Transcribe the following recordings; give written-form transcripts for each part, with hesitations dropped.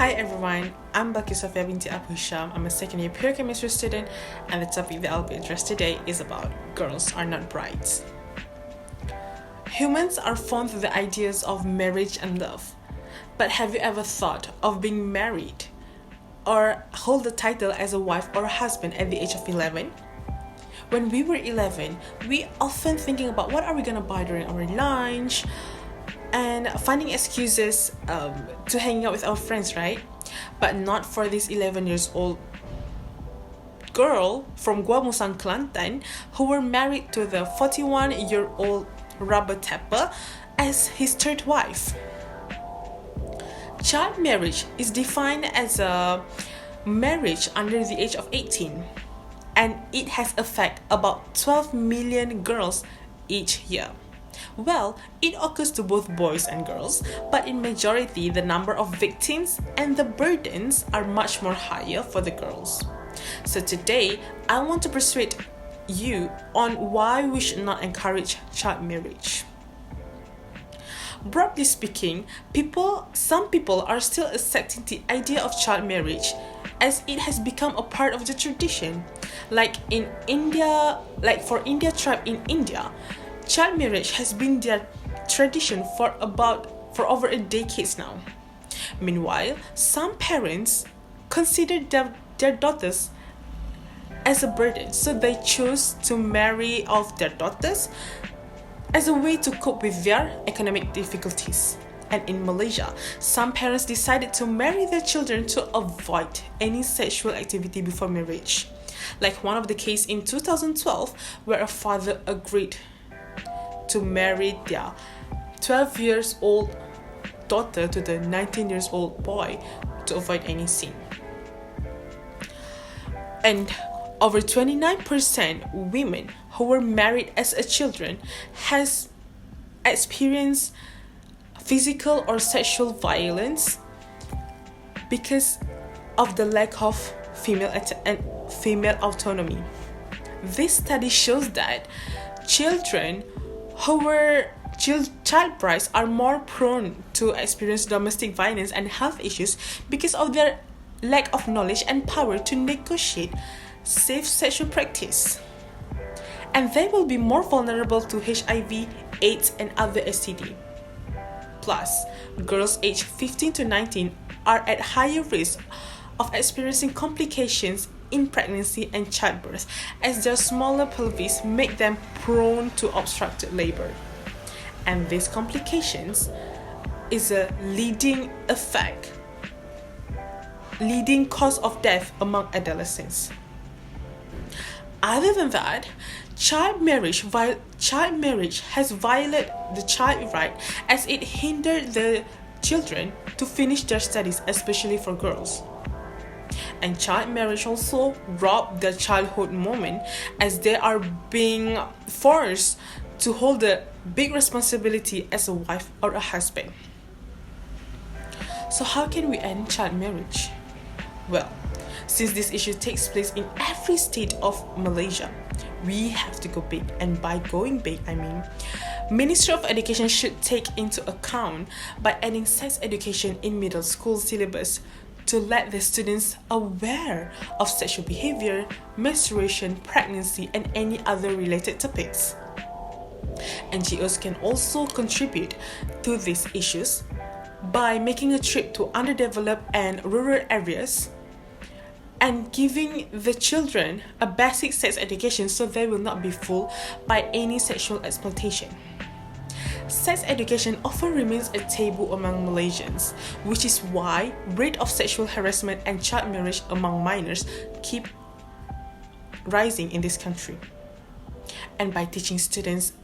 Hi everyone, I'm Balqis Sofea binti Abu Hisham. I'm a second year pure chemistry student, and the topic that I'll be addressing today is about girls are not brides. Humans are formed through the ideas of marriage and love. But have you ever thought of being married or hold the title as a wife or a husband at the age of 11? When we were 11, we often thinking about what are we gonna buy during our lunch, and finding excuses to hang out with our friends, right? But not for this 11 years old girl from Gua Musang, Kelantan, who were married to the 41-year-old rubber tapper as his third wife. Child marriage is defined as a marriage under the age of 18, and it has affected about 12 million girls each year. Well, it occurs to both boys and girls, but in majority, the number of victims and the burdens are much more higher for the girls. So today, I want to persuade you on why we should not encourage child marriage. Broadly speaking, some people are still accepting the idea of child marriage as it has become a part of the tradition. Like for India tribe in India, child marriage has been their tradition for over a decade now. Meanwhile, some parents consider their daughters as a burden, so they choose to marry off their daughters as a way to cope with their economic difficulties. And in Malaysia, some parents decided to marry their children to avoid any sexual activity before marriage. Like one of the cases in 2012, where a father agreed to marry their 12 years old daughter to the 19 years old boy to avoid any sin. And over 29% women who were married as a children has experienced physical or sexual violence because of the lack of female autonomy. This study shows that children who were child brides are more prone to experience domestic violence and health issues because of their lack of knowledge and power to negotiate safe sexual practice. And they will be more vulnerable to HIV, AIDS, and other STD. Plus, girls aged 15 to 19 are at higher risk of experiencing complications in pregnancy and childbirth, as their smaller pelvis make them prone to obstructed labor. And these complications is a leading cause of death among adolescents. Other than that, child marriage has violated the child right, as it hindered the children to finish their studies, especially for girls. And child marriage also robbed their childhood moment, as they are being forced to hold a big responsibility as a wife or a husband. So how can we end child marriage? Well, since this issue takes place in every state of Malaysia, we have to go big. And by going big, I mean Ministry of Education should take into account by adding sex education in middle school syllabus to let the students aware of sexual behavior, menstruation, pregnancy, and any other related topics. NGOs can also contribute to these issues by making a trip to underdeveloped and rural areas and giving the children a basic sex education so they will not be fooled by any sexual exploitation. Sex education often remains a taboo among Malaysians, which is why rate of sexual harassment and child marriage among minors keep rising in this country. And by teaching students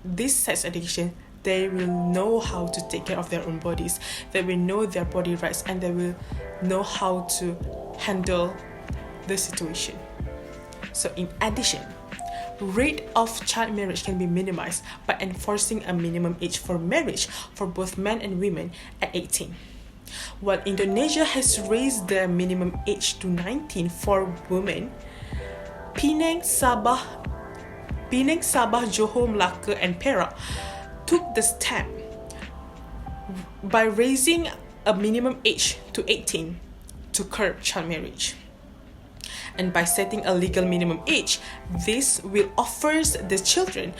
this sex education, they will know how to take care of their own bodies, they will know their body rights, and they will know how to handle the situation. So in addition, rate of child marriage can be minimized by enforcing a minimum age for marriage for both men and women at 18. While Indonesia has raised the minimum age to 19 for women, Penang, Sabah, Johor, Melaka, and Perak took the step by raising a minimum age to 18 to curb child marriage. And by setting a legal minimum age, this will offer the children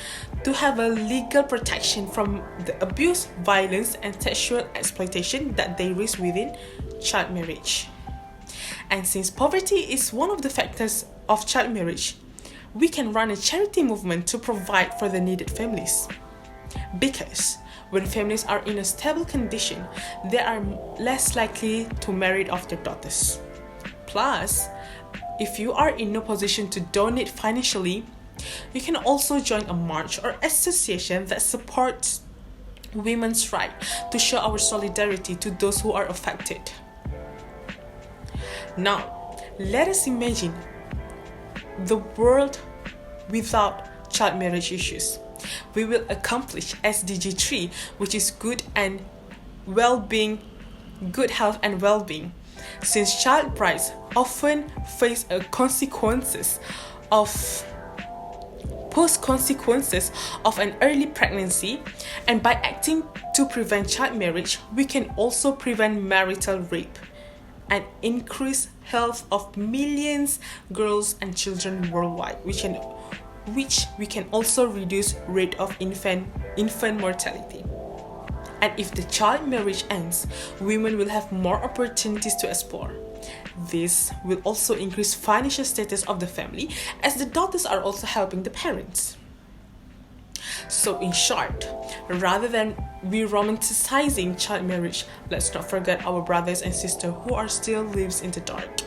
to have a legal protection from the abuse, violence, and sexual exploitation that they risk within child marriage. And since poverty is one of the factors of child marriage, we can run a charity movement to provide for the needed families. Because when families are in a stable condition, they are less likely to marry off their daughters. Plus, if you are in no position to donate financially, you can also join a march or association that supports women's right to show our solidarity to those who are affected. Now, let us imagine the world without child marriage issues. We will accomplish SDG 3, which is good health and well-being. Since child brides often face consequences of an early pregnancy, and by acting to prevent child marriage, we can also prevent marital rape and increase health of millions girls and children worldwide, which we can also reduce rate of infant mortality. And if the child marriage ends, women will have more opportunities to explore. This will also increase financial status of the family, as the daughters are also helping the parents. So in short, rather than we romanticizing child marriage, let's not forget our brothers and sisters who are still lives in the dark.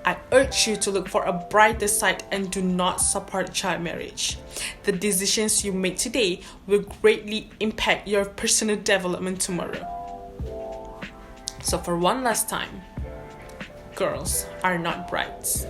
I urge you to look for a brighter side and do not support child marriage. The decisions you make today will greatly impact your personal development tomorrow. So for one last time, girls are not brides.